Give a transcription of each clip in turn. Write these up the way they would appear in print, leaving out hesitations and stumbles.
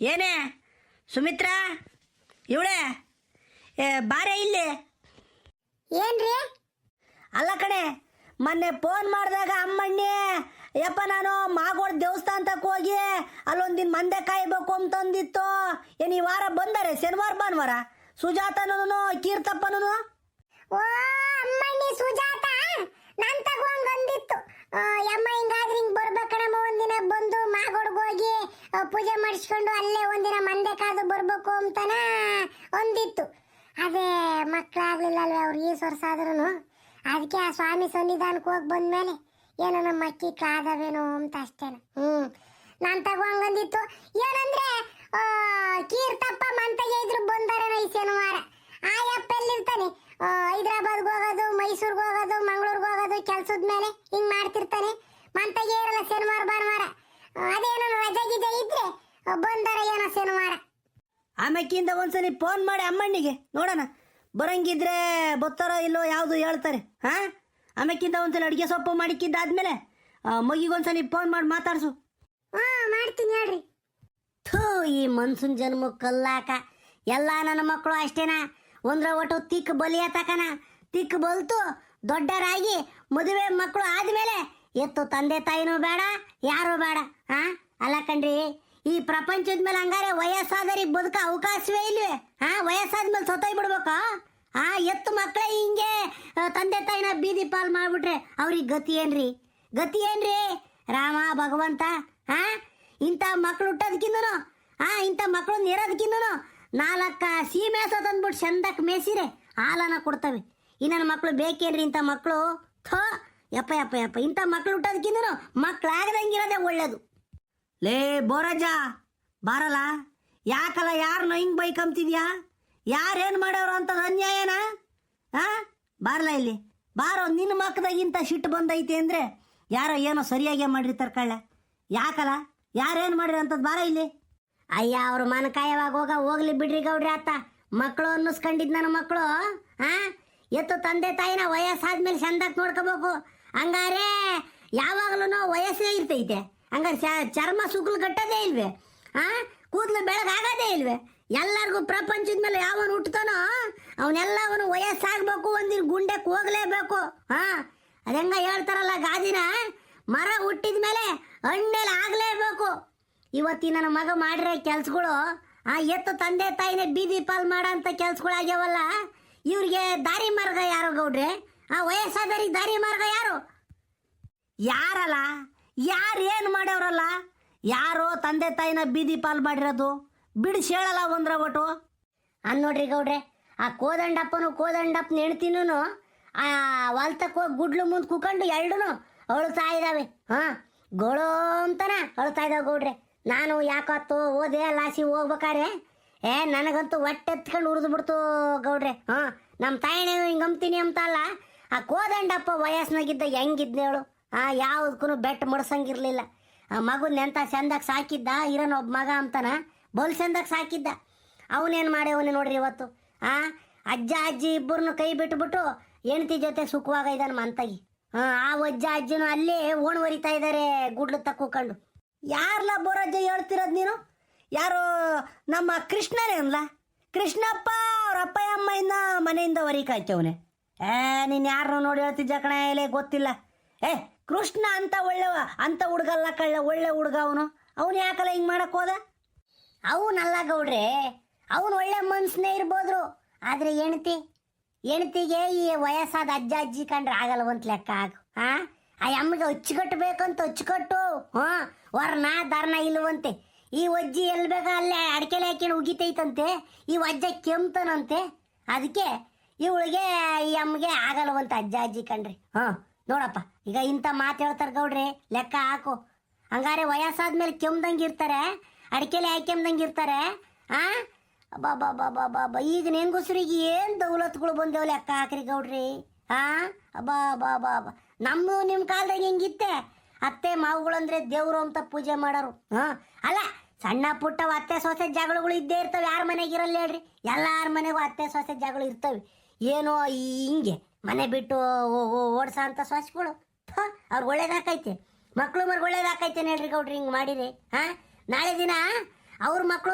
ಏನೇ ಸುಮಿತ್ರಾ ಇವಳೆ ಬಾರೆ ಇಲ್ಲಿ. ಏನ್ರಿ? ಅಲ್ಲ ಕಣೆ, ಮೊನ್ನೆ ಫೋನ್ ಮಾಡಿದಾಗ ಅಮ್ಮಣ್ಣಿ ಯಪ್ಪ ನಾನು ಮಾಗೋಡ್ ದೇವಸ್ಥಾನಕ್ಕೆ ಹೋಗಿ ಅಲ್ಲೊಂದಿನ ಮಂದೆ ಕಾಯ್ಬೇಕು ಅಂತಂದಿತ್ತು. ಏನು ಈ ವಾರ ಬಂದರೆ ಶನಿವಾರ ಭಾನುವಾರ ಸುಜಾತನೂ ಕೀರ್ತಪ್ಪನೂ? ಓ ಅಮ್ಮಣ್ಣಿ ಸುಜಾತ ನನ್ ತಗೊಂಡ್ ಬಂದಿತ್ತು. ಯಮ್ಮ ಹಿಂಗಾದ್ರೆ ಹಿಂಗ್ ಬರ್ಬೇಕಣಮ್ಮ, ಒಂದಿನ ಬಂದು ಮಾಗೋಡ್ಗೆ ಹೋಗಿ ಪೂಜೆ ಮಾಡಿಸ್ಕೊಂಡು ಅಲ್ಲೇ ಒಂದಿನ ಮಂದೆ ಕಾದು ಬರ್ಬೇಕು ಅಂತಾನ ಒಂದಿತ್ತು. ಅದೇ ಮಕ್ಕಳಾಗ್ಲಿಲ್ಲ ಅಲ್ವೇ ಅವ್ರು ಈ ವರ್ಷ ಆದ್ರೂ. ಅದಕ್ಕೆ ಆ ಸ್ವಾಮಿ ಸನ್ನಿಧಾನಕ್ಕೆ ಹೋಗಿ ಬಂದ್ಮೇಲೆ ಏನೋ ನಮ್ಮ ಅಕ್ಕಿ ಕಾದವೇನೋ ಅಂತ ಅಷ್ಟೇನ. ನಾನ್ ತಗೊಂಡಿತ್ತು. ಏನಂದ್ರೆ ಕೀರ್ತಪ್ಪ ಮಂತಗೆ ಇದ್ರು ಬಂದಾರೇನೋ ಈ ಶನಿವಾರ. ಆ ಯಪ್ಪ ಎಲ್ಲಿರ್ತಾನೆ? ಹೈದ್ರಾಬಾದ್ಗೆ ಹೋಗೋದು, ಮೈಸೂರ್ಗೆ ಹೋಗೋದು, ಮಂಗಳೂರ್ಗೆ ಹೋಗೋದು, ಕೆಲ್ಸದ ಮೇಲೆ ಹಿಂಗ್ ಮಾಡ್ತಿರ್ತಾನೆ. ಮಂತಗೆ ಇರಲ್ಲ ಶನಿವಾರ ಭಾನುವಾರ. ಅದೇನೋ ರಜೆ ಗಿಜೆ ಇದ್ರೆ ಬಂದಾರ ಏನೋ ಶನಿವಾರ. ಆಮೇಕಿಂದ ಒಂದ್ಸಲಿ ಫೋನ್ ಮಾಡಿ ಅಮ್ಮಣ್ಣಿಗೆ ನೋಡೋಣ, ಬರಂಗಿದ್ರೆ ಬತ್ತಾರೋ ಇಲ್ಲೋ ಯಾವುದು ಹೇಳ್ತಾರೆ. ಹಾಂ, ಆಮೇಕಿಂದ ಒಂದ್ಸಲ ಅಡುಗೆ ಸೊಪ್ಪು ಮಾಡಿಕ್ಕಿದ್ದಾದ್ಮೇಲೆ ಮಗಿಗೊಂದ್ಸಲಿ ಫೋನ್ ಮಾಡಿ ಮಾತಾಡ್ಸು. ಮಾಡ್ತೀನಿ ಹೇಳ್ರಿ. ಥೂ, ಈ ಮನ್ಸೂನ್ ಜನ್ಮ ಕಲ್ಲಾಕ ಎಲ್ಲ ನನ್ನ ಮಕ್ಕಳು ಅಷ್ಟೇನ. ಒಂದ್ರ ಒಟ್ಟು ತಿಕ್ ಬಲಿಯ ತಕನ ತಿಕ್ ಬಲ್ತು ದೊಡ್ಡರಾಗಿ ಮದುವೆ ಮಕ್ಕಳು ಆದ್ಮೇಲೆ ಎತ್ತು ತಂದೆ ತಾಯಿನೂ ಬೇಡ, ಯಾರು ಬೇಡ. ಅಲ್ಲ ಕಣ್ರಿ, ಈ ಪ್ರಪಂಚದ ಮೇಲೆ ಹಂಗಾರೆ ವಯಸ್ಸಾದರಿಗೆ ಬದುಕ ಅವಕಾಶವೇ ಇಲ್ವೇ? ವಯಸ್ಸಾದ್ಮೇಲೆ ಸತ್ತೋಯ್ ಬಿಡ್ಬೇಕಾ? ಎತ್ತು ಮಕ್ಕಳೇ ಹಿಂಗೆ ತಂದೆ ತಾಯಿನ ಬೀದಿ ಪಾಲ್ ಮಾಡ್ಬಿಟ್ರೆ ಅವ್ರಿಗೆ ಗತಿ ಏನ್ರಿ? ಗತಿ ಏನ್ರಿ? ರಾಮ ಭಗವಂತ, ಇಂಥ ಮಕ್ಳು ಹುಟ್ಟೋದಕ್ಕಿಂತನೂ ಇಂಥ ಮಕ್ಳು ಇರೋದಕ್ಕಿಂತನೂ 4 ಸೀಮೆ ತಂದ್ಬಿಟ್ಟು ಚಂದಕ್ಕೆ ಮೇಸಿರೆ ಹಾಲನ ಕೊಡ್ತವೆ. ಈ ನನ್ನ ಮಕ್ಕಳು ಬೇಕೇನ್ರಿ ಇಂಥ ಮಕ್ಕಳು? ಥೋ, ಯಪ್ಪ ಯಪ್ಪ ಯಪ್ಪ, ಇಂಥ ಮಕ್ಳು ಹುಟ್ಟೋದಕ್ಕಿಂತನೂ ಮಕ್ಕಳಾಗದಂಗಿರೋದೇ ಒಳ್ಳೇದು. ಲೇ ಬೋರಜ್ಜ ಬಾರಲ್ಲ, ಯಾಕಲ್ಲ ಯಾರನ್ನ ಹಿಂಗೆ ಬೈಕಂತಿದ್ಯಾ? ಯಾರೇನು ಮಾಡ್ಯವ್ರು ಅಂತದ ಅನ್ಯಾಯನ? ಬಾರಲ್ಲ ಇಲ್ಲಿ ಬಾರೋ. ನಿನ್ನ ಮಕ್ಕದಾಗಿಂತ ಸಿಟ್ಟು ಬಂದೈತಿ ಅಂದರೆ ಯಾರೋ ಏನೋ ಸರಿಯಾಗೇ ಮಾಡಿರ್ತಾರೆ ಕಳ್ಳ. ಯಾಕಲ್ಲ ಯಾರೇನು ಮಾಡಿರಿ ಅಂತದ್? ಬಾರ ಇಲ್ಲಿ. ಅಯ್ಯ, ಅವ್ರ ಮನಕಾಯವಾಗ ಹೋಗ್ಲಿ ಬಿಡ್ರಿ ಗೌಡ್ರಿ ಆತ. ಮಕ್ಕಳು ಅನ್ನಿಸ್ಕೊಂಡಿದ್ ನನ್ನ ಮಕ್ಕಳು ಎತ್ತು ತಂದೆ ತಾಯಿನ ವಯಸ್ಸಾದ್ಮೇಲೆ ಚಂದಕ್ಕೆ ನೋಡ್ಕೋಬೇಕು. ಹಂಗಾರೆ ಯಾವಾಗಲೂ ವಯಸ್ಸೇ ಇರ್ತೈತೆ. ಹಂಗಾರೆ ಚರ್ಮ ಸುಗ್ಲು ಕಟ್ಟೋದೇ ಇಲ್ವೇ? ಕೂದಲು ಬೆಳಗಾಗದೇ ಇಲ್ವೇ? ಎಲ್ಲರಿಗೂ ಪ್ರಪಂಚದ ಮೇಲೆ ಯಾವನು ಹುಟ್ಟತಾನೋ ಅವನೆಲ್ಲವನು ವಯಸ್ಸಾಗಬೇಕು, ಒಂದಿನ ಗುಂಡೆಕ್ಕೆ ಹೋಗ್ಲೇಬೇಕು. ಅದೆಂಗ ಹೇಳ್ತಾರಲ್ಲ ಗಾದಿನ, ಮರ ಹುಟ್ಟಿದ ಮೇಲೆ ಹಣ್ಣೆಲ್ಲ ಆಗಲೇಬೇಕು. ಇವತ್ತಿ ನನ್ನ ಮಗ ಮಾಡಿರೋ ಕೆಲ್ಸಗಳು ಎತ್ತು ತಂದೆ ತಾಯಿನೇ ಬೀದಿ ಪಾಲ್ ಮಾಡೋ ಅಂಥ ಕೆಲ್ಸಗಳಾಗ್ಯಾವಲ್ಲ. ಇವ್ರಿಗೆ ದಾರಿ ಮಾರ್ಗ ಯಾರು ಗೌಡ್ರೆ? ವಯಸ್ಸಾದವ್ರಿಗೆ ದಾರಿ ಮಾರ್ಗ ಯಾರು? ಯಾರಲ್ಲ, ಯಾರು ಏನು ಮಾಡ್ಯವ್ರಲ್ಲ? ಯಾರೋ ತಂದೆ ತಾಯಿನ ಬೀದಿ ಪಾಲ್ ಮಾಡಿರೋದು ಬಿಡಿಸಿ ಹೇಳಲ್ಲ ಒಂದ್ರ ಒಟ್ಟು. ನೋಡ್ರಿ ಗೌಡ್ರೆ, ಆ ಕೋದಂಡಪ್ಪನ ಹೆಣ್ತಿನೂ ಹೊಲ್ತಕ್ಕೆ ಹೋಗಿ ಗುಡ್ಲು ಮುಂದೆ ಕೂಕೊಂಡು ಎರಡೂ ಅಳ್ತಾ ಇದ್ದಾವೆ. ಗೋಳು ಅಂತನ ಅಳ್ತಾ ಇದ್ದಾವೆ ಗೌಡ್ರೆ. ನಾನು ಯಾಕತ್ತು ಓದೆ ಲಾಸಿ ಹೋಗ್ಬೇಕಾರೆ ನನಗಂತೂ ಹೊಟ್ಟೆ ಎತ್ಕೊಂಡು ಉರಿದು ಬಿಡ್ತು ಗೌಡ್ರೆ. ನಮ್ಮ ತಾಯಿನೇನು ಹಿಂಗೆ ಅಂಬ್ತೀನಿ ಅಂತ ಅಲ್ಲ, ಆ ಕೋದಂಡಪ್ಪ ವಯಸ್ಸಿನಾಗಿದ್ದ ಹೆಂಗಿದ್ನೇಳು? ಯಾವುದಕ್ಕೂ ಬೆಟ್ಟು ಮಡ್ಸಂಗಿರ್ಲಿಲ್ಲ. ಆ ಮಗುನ ಎಂತ ಚಂದಾಗ ಸಾಕಿದ್ದ, ಇರೋನ ಒಬ್ಬ ಮಗ ಅಂತಾನ ಬಲ್ ಚಂದಾಗ ಸಾಕಿದ್ದ. ಅವನೇನು ಮಾಡ್ಯವನು ನೋಡ್ರಿ ಇವತ್ತು. ಅಜ್ಜ ಅಜ್ಜಿ ಇಬ್ಬರನ್ನು ಕೈ ಬಿಟ್ಬಿಟ್ಟು ಹೆಂಡತಿ ಜೊತೆ ಸುಖವಾಗ ಇದ್ದಾನೆ ಮಂತಾಗಿ. ಆ ಅಜ್ಜ ಅಜ್ಜಿನೂ ಅಲ್ಲೇ ಓಣ್ವರಿತಾ ಇದ್ದಾರೆ ಗುಡ್ಲು ತಕ್ಕೊಂಡು. ಯಾರಲ್ಲ ಬೋರಜ್ಜ ಹೇಳ್ತಿರೋದು ನೀನು? ಯಾರು ನಮ್ಮ ಕೃಷ್ಣನೇ ಅನ್ಲ? ಕೃಷ್ಣಪ್ಪ ಅವ್ರ ಅಪ್ಪ ಅಮ್ಮಯಿಂದ ಮನೆಯಿಂದ ಹೊರಿಕಾಯ್ತವನೆ. ನೀನು ಯಾರನ್ನೂ ನೋಡಿ ಹೇಳ್ತಿದ್ದ ಕಣ, ಎಲೆ ಗೊತ್ತಿಲ್ಲ. ಕೃಷ್ಣ ಅಂತ ಒಳ್ಳೆವ ಅಂತ ಹುಡುಗಲ್ಲ ಕಳ್ಳ, ಒಳ್ಳೆ ಹುಡುಗ ಅವನು. ಅವನು ಯಾಕಲ್ಲ ಹಿಂಗೆ ಮಾಡಕ್ಕೆ ಹೋದ? ಅವನಲ್ಲ ಗೌಡ್ರೆ, ಅವನು ಒಳ್ಳೆ ಮನ್ಸನ್ನೇ ಇರ್ಬೋದ್ರು. ಆದರೆ ಹೆಣ್ತಿಗೆ ಈ ವಯಸ್ಸಾದ ಅಜ್ಜ ಅಜ್ಜಿ ಕಂಡ್ರೆ ಆಗಲ್ವಂತ ಲೆಕ್ಕ ಆಗು. ಆ ಅಮ್ಮಗೆ ಅಚ್ಚುಕಟ್ಟಬೇಕಂತ ಅಚ್ಚುಕಟ್ಟು. ವರ್ಣ ಧರ್ನ ಇಲ್ವಂತೆ. ಈ ಅಜ್ಜಿ ಎಲ್ಲಿ ಬೇಕ ಅಲ್ಲೇ ಅಡಿಕೆಲೆ ಹಾಕೊಂಡು ಉಗಿತೈತಂತೆ, ಈ ಅಜ್ಜ ಕೆಮ್ತಾನಂತೆ. ಅದಕ್ಕೆ ಇವಳಿಗೆ ಈ ಅಮ್ಮಗೆ ಆಗಲ್ವಂತ ಅಜ್ಜ ಅಜ್ಜಿ ಕಂಡ್ರಿ. ನೋಡಪ್ಪ, ಈಗ ಇಂಥ ಮಾತು ಹೇಳ್ತಾರೆ ಗೌಡ್ರಿ, ಲೆಕ್ಕ ಹಾಕು. ಹಂಗಾರೆ ವಯಸ್ಸಾದ್ಮೇಲೆ ಕೆಮ್ದಂಗೆ ಇರ್ತಾರೆ, ಅಡಿಕೆಲೆ ಹಾಕ್ಯಂದಂಗೆ ಇರ್ತಾರೆ. ಅಬ್ಬಾ ಈಗ ಹೆಂಗಸ್ರಿಗೆ ಏನು ದೌಲತ್ಗಳು ಬಂದೇವು ಲೆಕ್ಕ ಹಾಕ್ರಿ ಗೌಡ್ರಿ. ಅಬ್ಬಾ ನಮ್ಮ ನಿಮ್ಮ ಕಾಲದಾಗ ಹೆಂಗಿತ್ತೆ? ಅತ್ತೆ ಮಾವುಗಳಂದ್ರೆ ದೇವ್ರು ಅಂತ ಪೂಜೆ ಮಾಡೋರು. ಅಲ್ಲ, ಸಣ್ಣ ಪುಟ್ಟ ಅತ್ತೆ ಸೊಸೆ ಜಗಳಗಳು ಇದ್ದೇ ಇರ್ತವೆ. ಯಾರ ಮನೆಗೆ ಇರಲ್ಲ ಹೇಳ್ರಿ? ಎಲ್ಲಾರ ಮನೆಗೂ ಅತ್ತೆ ಸೊಸೆ ಜಗಳು ಇರ್ತವೆ. ಏನೋ ಹಿಂಗೆ ಮನೆ ಬಿಟ್ಟು ಓಡ್ಸ ಅಂತ ಸೊಸೆಗಳು ಅವ್ರಿಗೆ ಒಳ್ಳೇದಾಕೈತೆ, ಮಕ್ಳು ಮರ್ಗೆ ಒಳ್ಳೇದಾಕೈತೆ ಹೇಳ್ರಿ ಗೌಡ್ರಿ ಹಿಂಗೆ ಮಾಡಿರಿ. ನಾಳೆ ದಿನ ಅವ್ರ ಮಕ್ಳು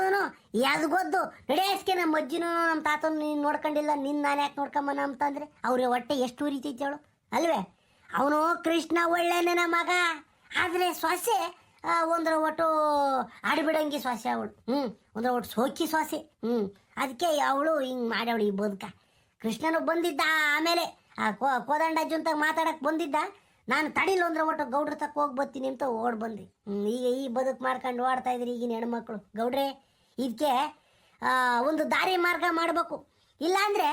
ಎದ್ಗೊದ್ದು ನಡೆಯಸ್ಕೆ ನಮ್ಮ ಅಜ್ಜಿನೂ ನಮ್ಮ ತಾತನು ನೀನು ನೋಡ್ಕೊಂಡಿಲ್ಲ ನಿನ್ನ ನಾನು ಯಾಕೆ ನೋಡ್ಕೊಂಬನ ಅಂತಂದ್ರೆ ಅವ್ರ ಹೊಟ್ಟೆ ಎಷ್ಟು ಉರಿತೈತೆ ಅವಳು ಅಲ್ವೇ. ಅವನು ಕೃಷ್ಣ ಒಳ್ಳೆನೇ ಮಗ, ಆದರೆ ಸೊಸೆ ಒಂದರ ಒಟ್ಟು ಆಡ್ಬಿಡಂಗಿ ಸೊಸೆ ಅವಳು. ಒಂದರ ಒಟ್ಟು ಸೋಕಿ ಸೊಸೆ. ಅದಕ್ಕೆ ಅವಳು ಹಿಂಗೆ ಮಾಡ್ಯವಳು ಈ ಬದುಕ. ಕೃಷ್ಣನು ಬಂದಿದ್ದ ಆಮೇಲೆ ಆ ಕೋದಂಡಜ್ಜಂತಾಗ ಮಾತಾಡಕ್ಕೆ ಬಂದಿದ್ದ. ನಾನು ತಡಿಲ್ಲ ಅಂದ್ರೆ ಒಟ್ಟು ಗೌಡ್ರ ತಕ್ಕ ಹೋಗಿ ಬರ್ತೀನಿ ಅಂತ ಓಡ್ ಬಂದು ಈಗ ಈ ಬದುಕು ಮಾಡ್ಕೊಂಡು ಓಡ್ತಾ ಇದ್ರಿ ಈಗಿನ ಹೆಣ್ಮಕ್ಳು. ಗೌಡ್ರೆ, ಇದಕ್ಕೆ ಒಂದು ದಾರಿ ಮಾರ್ಗ ಮಾಡಬೇಕು. ಇಲ್ಲಾಂದರೆ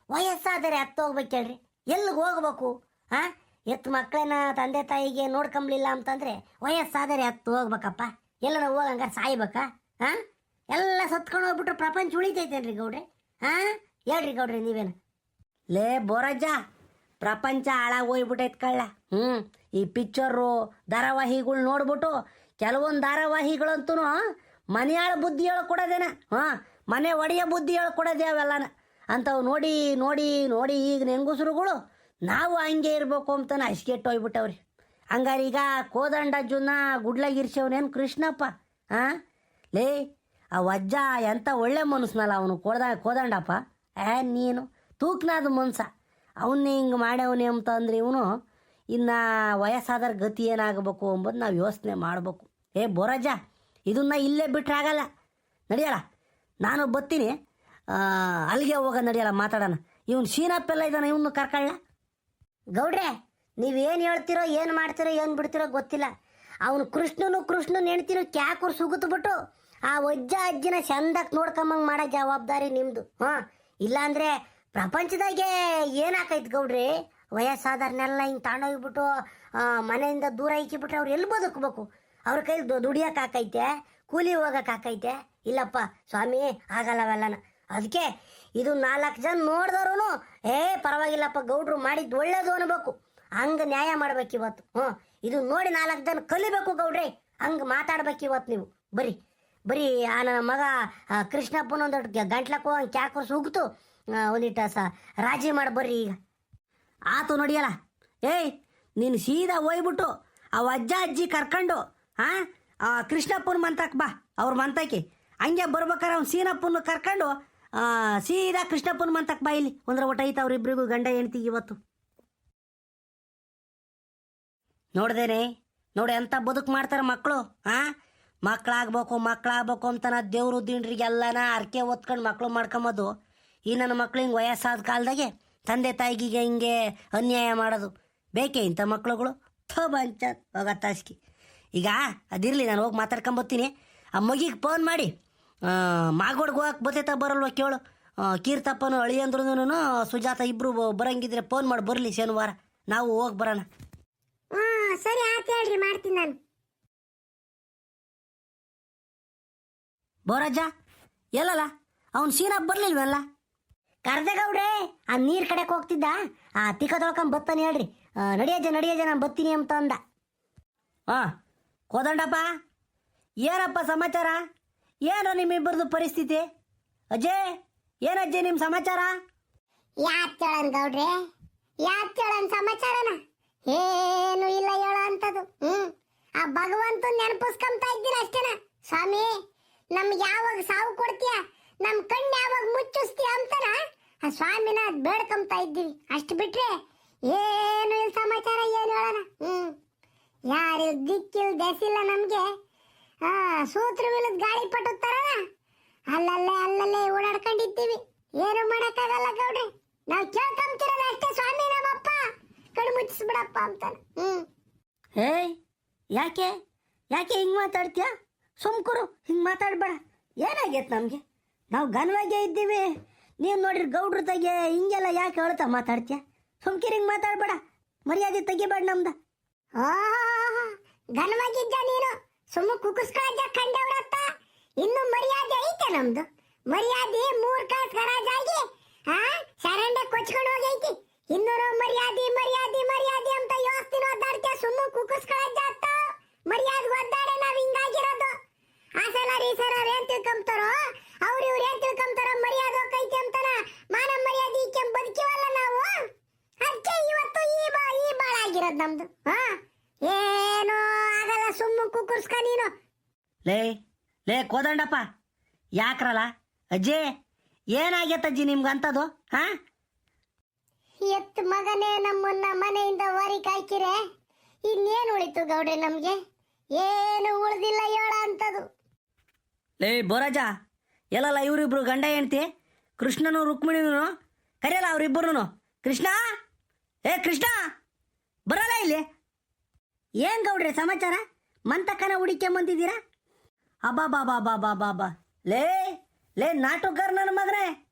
ವಯಸ್ಸಾದರೆ ಹತ್ತು ಹೋಗ್ಬೇಕು ಹೇಳ್ರಿ, ಎಲ್ಲಿಗೆ ಹೋಗ್ಬೇಕು? ಹಾಂ, ಎತ್ತು ಮಕ್ಕಳನ್ನ ತಂದೆ ತಾಯಿಗೆ ನೋಡ್ಕೊಂಬ್ಲಿಲ್ಲ ಅಂತಂದರೆ ವಯಸ್ಸಾದರೆ ಹತ್ತು ಹೋಗ್ಬೇಕಪ್ಪ. ಎಲ್ಲ ಹೋಗಂಗಾರೆ ಸಾಯ್ಬೇಕಾ? ಹಾಂ, ಎಲ್ಲ ಸತ್ಕೊಂಡು ಹೋಗ್ಬಿಟ್ರೆ ಪ್ರಪಂಚ ಉಳಿತೈತೇನ್ರಿ ಗೌಡ್ರೆ? ಹಾಂ, ಹೇಳ್ರಿ ಗೌಡ್ರೆ ನೀವೇನು? ಲೇ ಬೋರಜ್ಜ, ಪ್ರಪಂಚ ಹಾಳಾಗಿ ಹೋಗ್ಬಿಟ್ಟೈತೆ ಕಳ್ಳ. ಈ ಪಿಕ್ಚರು ಧಾರಾವಾಹಿಗಳು ನೋಡ್ಬಿಟ್ಟು ಕೆಲವೊಂದು ಧಾರಾವಾಹಿಗಳಂತೂ ಮನೆಯಾಳ ಬುದ್ಧಿ ಹೇಳಿ ಕೊಡೋದೇನ, ಮನೆ ಒಡೆಯ ಬುದ್ಧಿ ಹೇಳಿ ಕೊಡೋದೇ ಅವೆಲ್ಲನ ಅಂಥವು ನೋಡಿ ನೋಡಿ ನೋಡಿ ಈಗ ಹೆಂಗಸರುಗಳು ನಾವು ಹಂಗೆ ಇರಬೇಕು ಅಂತಾನೆ ಅಸ್ಕೆಟ್ಟು ಹೋಗ್ಬಿಟ್ಟವ್ರಿ. ಹಂಗಾರೆ ಈಗ ಕೋದಂಡಜ್ಜನ್ನ ಗುಡ್ಲಾಗಿರ್ಸವನೇನು ಕೃಷ್ಣಪ್ಪ. ಲೇ ಆ ವಜ್ಜ ಎಂಥ ಒಳ್ಳೆ ಮನಸ್ನಲ್ಲ ಅವನು ಕೋದಂಡಪ್ಪ. ನೀನು ತೂಕ್ನಾದ ಮನ್ಸ, ಅವನ್ನೇ ಹಿಂಗೆ ಮಾಡ್ಯವನೇ ಅಂತಂದ್ರೆ ಇವನು ಇನ್ನು ವಯಸ್ಸಾದ್ರ ಗತಿ ಏನಾಗಬೇಕು ಅಂಬೋದು ನಾವು ಯೋಚನೆ ಮಾಡಬೇಕು. ಬೋರಜ್ಜ, ಇದನ್ನ ಇಲ್ಲೇ ಬಿಟ್ಟರೆ ಆಗಲ್ಲ, ನಡೆಯಲ್ಲ. ನಾನು ಬರ್ತೀನಿ, ಅಲ್ಲಿಗೆ ಹೋಗ ನಡೆಯಲ್ಲ, ಮಾತಾಡೋಣ. ಇವನು ಶೀನಪ್ಪೆಲ್ಲ ಇದ್ದಾನೆ, ಇವನು ಕರ್ಕೊಳ್ಳ. ಗೌಡ್ರೆ, ನೀವೇನು ಹೇಳ್ತಿರೋ ಏನು ಮಾಡ್ತಿರೋ ಏನು ಬಿಡ್ತಿರೋ ಗೊತ್ತಿಲ್ಲ. ಅವನು ಕೃಷ್ಣನ ಹೆಣ್ತಿರೋ ಕ್ಯಾಕೂರು ಸುಗುತ್ಬಿಟ್ಟು ಆ ಅಜ್ಜ ಅಜ್ಜಿನ ಚಂದಕ್ಕೆ ನೋಡ್ಕೊಂಬಂಗೆ ಮಾಡೋ ಜವಾಬ್ದಾರಿ ನಿಮ್ಮದು. ಇಲ್ಲಾಂದರೆ ಪ್ರಪಂಚದಾಗೆ ಏನಾಕೈತೆ ಗೌಡ್ರಿ? ವಯಸ್ಸಾದವ್ರನ್ನೆಲ್ಲ ಹಿಂಗೆ ತಗೊಂಡೋಗ್ಬಿಟ್ಟು ಮನೆಯಿಂದ ದೂರ ಇಕ್ಕಿಬಿಟ್ರೆ ಅವ್ರು ಎಲ್ಲಿ ಬದುಕಬೇಕು? ಅವ್ರ ಕೈಲಿ ದುಡಿಯೋಕೆ ಹಾಕೈತೆ, ಕೂಲಿ ಹೋಗಕ್ಕೆ ಹಾಕೈತೆ? ಇಲ್ಲಪ್ಪ ಸ್ವಾಮಿ, ಆಗಲ್ಲವೆಲ್ಲನ. ಅದಕ್ಕೆ ಇದು 4 ಜನ ನೋಡಿದವರು ಪರವಾಗಿಲ್ಲಪ್ಪ ಗೌಡ್ರು ಮಾಡಿದ್ದು ಒಳ್ಳೇದು ಅನ್ಬೇಕು, ಹಂಗೆ ನ್ಯಾಯ ಮಾಡ್ಬೇಕು ಇವತ್ತು. ಇದು ನೋಡಿ 4 ಜನ ಕಲಿಬೇಕು ಗೌಡ್ರಿ, ಹಂಗೆ ಮಾತಾಡ್ಬೇಕು ಇವತ್ತು ನೀವು. ಬರೀ ಆ ನನ್ನ ಮಗ ಕೃಷ್ಣಪ್ಪನೊಂದೊಟ್ಟು ಗಂಟ್ಲಕ್ಕೆ ಹೋಗಂಗೆ ಕ್ಯಾಕರು ಸುಗ್ತು ಒಂದಿಟ್ಟ ರಾಜಿ ಮಾಡಿ ಬರ್ರಿ ಈಗ. ಆತು ನಡಿಯಲ್ಲ. ನೀನು ಸೀದಾ ಹೋಗ್ಬಿಟ್ಟು ಆ ಅಜ್ಜ ಅಜ್ಜಿ ಕರ್ಕೊಂಡು ಕೃಷ್ಣಪ್ಪನ ಮಂತಕ್ಕೆ ಬಾ, ಅವ್ರ ಮಂತಕ್ಕೆ. ಹಂಗೆ ಬರ್ಬೇಕಾರೆ ಅವ್ನು ಸೀನಪ್ಪನ ಕರ್ಕೊಂಡು ಸೀದಾ ಕೃಷ್ಣಪ್ಪನ ಮಂತಕ್ಕೆ ಬಾ. ಇಲ್ಲಿ ಒಂದ್ರ ಒಟ್ಟು ಐತೆ ಅವ್ರಿಬ್ರಿಗೂ ಗಂಡ ಹೆಣ್ತಿಗೆ ಇವತ್ತು. ನೋಡ್ದೇನೆ ನೋಡಿ ಎಂಥ ಬದುಕು ಮಾಡ್ತಾರೆ ಮಕ್ಕಳು. ಮಕ್ಕಳಾಗ್ಬೇಕು ಅಂತನ ದೇವ್ರು ದಿಂಡ್ರಿಗೆಲ್ಲನ ಅರ್ಕೆ ಹೊತ್ಕೊಂಡು ಮಕ್ಕಳು ಮಾಡ್ಕೊಂಬೋದು. ಈ ನನ್ನ ಮಕ್ಳು ಹಿಂಗೆ ವಯಸ್ಸಾದ ಕಾಲದಾಗೆ ತಂದೆ ತಾಯಿಗೆ ಹಿಂಗೆ ಅನ್ಯಾಯ ಮಾಡೋದು ಬೇಕೇ ಇಂಥ ಮಕ್ಳುಗಳು? ಬಂಚ ಹೋಗತ್ತಾಸ್ಕಿ. ಈಗ ಅದಿರಲಿ, ನಾನು ಹೋಗಿ ಮಾತಾಡ್ಕೊಂಬತ್ತೀನಿ. ಆ ಮಗಿಗೆ ಫೋನ್ ಮಾಡಿ ಮಾಗೋಡ್ಗೆ ಹೋಗಕ್ಕೆ ಬರ್ತೈತ ಬರಲ್ವ ಕೇಳು. ಕೀರ್ತಪ್ಪನು ಅಳಿಯಂದ್ರೂ ಸುಜಾತ ಇಬ್ಬರು ಬರಂಗಿದ್ರೆ ಫೋನ್ ಮಾಡಿ ಬರಲಿ ಶನಿವಾರ, ನಾವು ಹೋಗಿ ಬರೋಣ. ಸರಿ ಆಯ್ತು ಹೇಳ್ರಿ, ಮಾಡ್ತೀನಿ ನಾನು. ಬೋರಜ್ಜ ಎಲ್ಲಲ್ಲ ಅವ್ನು ಸೀನಪ್ಪ ಬರಲಿಲ್ವಲ್ಲ? ಕರ್ದೆ ಗೌಡ್ರೆ, ಆ ನೀರು ಕಡೆಗೆ ಹೋಗ್ತಿದ್ದ, ತಿಕ್ಕ ತೊಳ್ಕೊಂಡ್ ಬತ್ತಾನೆ ಹೇಳ್ರಿ. ನಡಿಯಜ್ಜ ನಾನು ಬತ್ತೀನಿ ಅಂತ ಅಂದ. ಕೋದಂಡಪ್ಪ, ಏನಪ್ಪ ಸಮಾಚಾರ? ಏನೋ ನಿಮ್ಮಿಬ್ಬರದು ಪರಿಸ್ಥಿತಿ? ಅಜ್ಜಯ್, ಏನಜ್ಜೆ ನಿಮ್ಮ ಸಮಾಚಾರ? ಯಾಕೆ ಹೇಳನ್ ಗೌಡ್ರೆ, ಸಮಾಚಾರನ? ಏನು ಇಲ್ಲ ಹೇಳೋ ಅಂತದು. ಆ ಭಗವಂತನ ನೆನಪಿಸ್ಕೊಂತ ಇದ್ದೀನಿ ಅಷ್ಟೇನ. ಸ್ವಾಮಿ, ನಮ್ಗೆ ಯಾವಾಗ ಸಾವು ಕೊಡ್ತೀಯ, ನಮ್ ಕಣ್ಣು ಯಾವಾಗ ಮುಚ್ಚಿಸ್ತೀಯ ಅಂತನ ಆ ಸ್ವಾಮಿನ ಬೇಡ್ಕೊಂತ ಇದ್ದೀವಿ. ಅಷ್ಟು ಬಿಟ್ರೆ ಏನು ಇಲ್ಲ ಸಮಾಚಾರ. ಏನು ಹೇಳೋಣ? ಯಾರು ದಿಕ್ಕಿಲ್ ದೆಸಿಲ್ಲ ನಮ್ಗೆ. ಸೂತ್ರವಿಲ್ಲದ ಗಾಳಿ ಪಟ್ಟುತ್ತಾರಲ್ಲ, ಅಲ್ಲಲ್ಲೇ ಓಡಾಡ್ಕೊಂಡಿದ್ದೀವಿ. ಏನು ಮಾಡಕ್ಕಾಗಲ್ಲ ಗೌಡ್ರಿ, ನಾವು ಕೇಳ್ಕೊಂತಿರೋದು ಅಷ್ಟೇ. ಸ್ವಾಮಿ ನಮ್ಮಪ್ಪ ಕಣ್ಣು ಮುಚ್ಚಿಸ್ಬಿಡಪ್ಪ ಅಂತಾನೆ. ಯಾಕೆ ಹಿಂಗೆ ಮಾತಾಡ್ತೀಯ? ಸುಮ್ಕುರು, ಹಿಂಗೆ ಮಾತಾಡ್ಬೇಡ. ಏನಾಗೈತೆ ನಮಗೆ? ನಾವು ಘನವಾಗೇ ಇದ್ದೀವಿ. ನೀವು ನೋಡ್ರಿ ಗೌಡ್ರ ತೆಗೆ ಹಿಂಗೆಲ್ಲ ಯಾಕೆ ಹೇಳ್ತಾ ಮಾತಾಡ್ತೀಯ? ಸುಮ್ಕಿರಿ, ಹಿಂಗೆ ಮಾತಾಡ್ಬೇಡ, ಮರ್ಯಾದೆ ತೆಗಿಬೇಡ ನಮ್ದ. ಘನವಾಗಿದ್ದ ನೀನು ಸುಮ್ಮ ಕುಕ್ಕಸ್ಕೊಳ್ಳ ಕಂಡವ್ರತ್ತ. ಇನ್ನು ಮರ್ಯಾದೆ ಐತೆ ನಮ್ದು. ಮರ್ಯಾದೆ 3 ಕಾಸು ಗರಾಜಾಗಿ ಶರಂಡೆ ಕೊಚ್ಕೊಂಡು ಹೋಗೈತಿ. ಇನ್ನೂರು ಮರ್ಯಾದೆ ಅಂತ ಯೋಸ್ತಿನ ಒದ್ದಾಡ್ತೀಯ. ಸುಮ್ಮ ಕುಕ್ಕಸ್ಕೊಳ್ಳ ಮರ್ಯಾದೆ ಒದ್ದಾಡೆ ನಾವ್ ಹಿಂಗಾಗಿರೋದು. ಆ ಸಲ ಏನ್ ತಿಳ್ಕೊಂತಾರೋ ಅವ್ರು ಇವ್ರು ಏನ್ ತಿಳ್ಕೊಂತಾರೋ ಮರ್ಯಾದೆ ಹೋಗೈತಿ ಅಂತಾನ ಮಾನ ಮರ್ಯಾದೆ ಈಕೆ ಬದುಕಿವಲ್ಲ ನಾವು. ಅದಕ್ಕೆ ಇವತ್ತು ಈ ಬಾಳಾಗಿರೋದು ನಮ್ದು. ಏನು ಆಗಲ್ಲ, ಸುಮ್ಮ ಕುಕ್ಕರ್ಸ್ಕ ನೀನು. ಲೇ ಕೋದಂಡಪ್ಪ, ಯಾಕ್ರಲ್ಲ ಅಜ್ಜಿ, ಏನಾಗೈತಜ್ಜಿ ನಿಮ್ಗಂತದು? ಹಾ, ಎತ್ ಮಗನೇ ನಮ್ಮನ್ನ ಮನೆಯಿಂದ ಹೊರಗೆ ಹಾಕಿರೆ ಇನ್ನೇನು ಉಳಿತು ಗೌಡ್ರೆ? ನಮ್ಗೆ ಏನು ಉಳ್ದಿಲ್ಲ ಹೇಳ ಅಂತದು. ಲೇ ಬೋರಾಜ, ಎಲ್ಲಲ್ಲ ಇವರಿಬ್ರು ಗಂಡ ಹೆಂಡ್ತಿ, ಕೃಷ್ಣನು ರುಕ್ಮಿಣಿನು ಕರೆಯಲ್ಲ ಅವ್ರಿಬ್ಬರು. ಕೃಷ್ಣ, ಏ ಕೃಷ್ಣ, ಬರಲ್ಲ ಇಲ್ಲಿ. ಏನ್ ಗೌಡ್ರೆ ಸಮಾಚಾರ? ಮಂತಕ್ಕನ ಹುಡಿಕೊಂಬಂದಿದ್ದೀರಾ? ಅಬ್ಬಾ ಬಾಬಾ ಬಾಬಾ ಬಾಬಾ, ಲೇ ಲೇ ನಾಟುಗಾರ ನನ್ನ ಮಗನೇ,